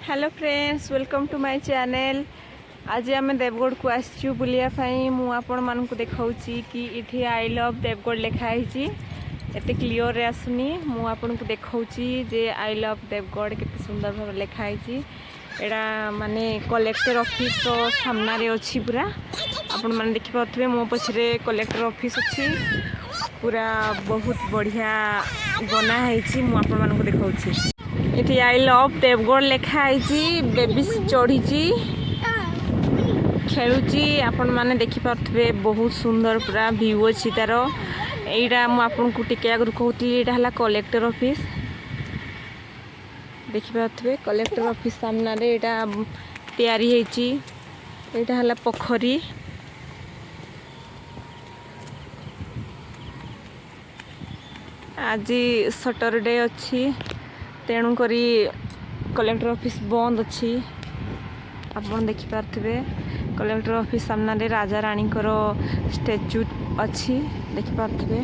Hello friends, welcome to my channel. आज आम देवगढ़ को आसचु बुलियापाई। मु आपण मानक देखाऊँगी कि इठी आई लव देवगढ़ लिखाई। एत क्लीयर रे आसुनी। मु आपण को देखाऊँगी जे आई लव देवगढ़ केते सुंदर भाव लिखाई। एड़ा माने कलेक्टर ऑफिस तो सामना रे अछि। पूरा आपण माने देखि पाथबे मो पछरे कलेक्टर ऑफिस अछि। पूरा बहुत बढ़िया बना है। मु आपण मानक देखाऊँगी इठी आई लव देवगढ़ लिखाई। बेबी चढ़ी खेलुची। आपण माने देखि पाथबे बहुत सुंदर पूरा व्यू अछि तार। एइडा मु आपण को टिके आगु कहउतली एटा हला कलेक्टर ऑफिस। देखि पाथबे कलेक्टर ऑफिस सामना रे एटा तयारी हेची। एटा हला पोखरी। आज सैटरडे अछि तेणु करी कलेक्टर ऑफिस बंद अच्छी। आपन देखि पारथिबे कलेक्टर ऑफिस सामना रे राजा रानी करो स्टैच्यू अच्छी। देखि पारथिबे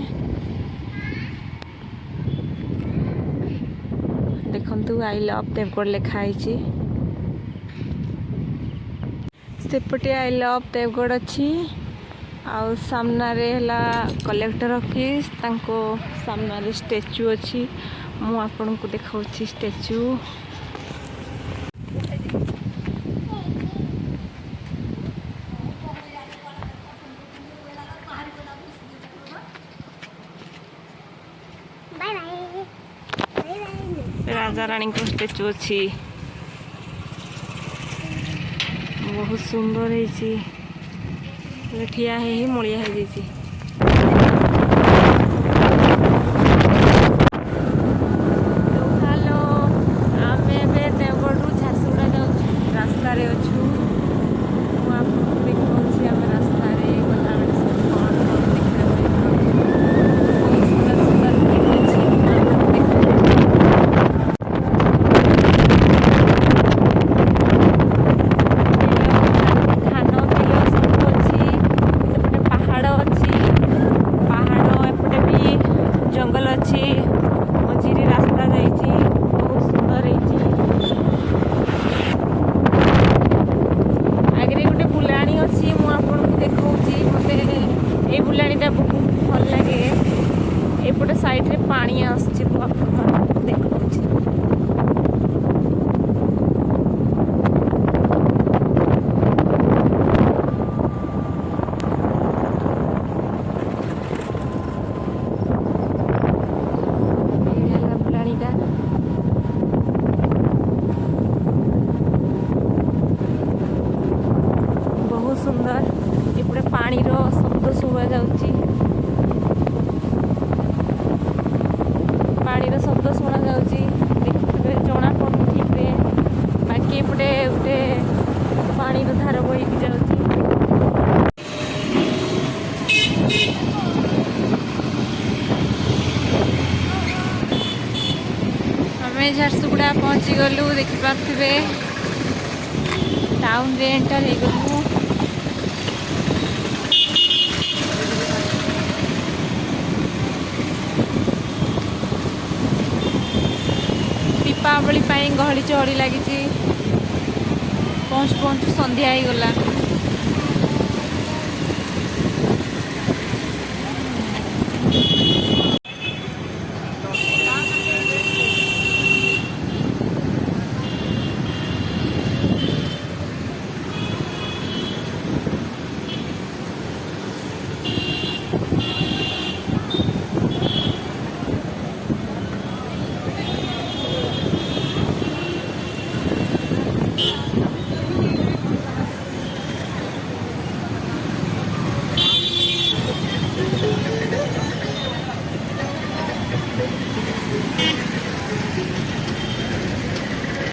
देखंतु आई लव देवगढ़ लिखाई। सेपटे आई लव देवगढ़ अच्छी। आउ सामना रे हला कलेक्टर ऑफिस तांको सामना रे स्टैच्यू अच्छी। मु आपन को देखाउछि स्टैच्यू। राजा रानी को स्टैच्यू अच्छी। बहुत सुंदर है। ठिया है मुड़िया है जैसी। जंगल अच्छी मझीरे रास्ता जाइए। बहुत सुंदर आगे गोटे बुलाणी अच्छी। मुझे देखी मत ये बुलाणीटा बहुत भल लगे। एपटे साइड रे पानी आसछि। देखी सुंदर। एपटे पानी रो शब्द शुभा जाउची। पानी रो शब्द शुणा जाउची। देखिबे जणा पडु ठीक रे। बाकी एपटे उठे पानी रो धार बही जाउची। हमें झारसुगुड़ा पहुंची गलु। देखि पाथिबे टाउन रे एंटर हे गलु। दीपावली पाई गहली चहली लगी। पहुँचु पहुँचु संध्या ही गला।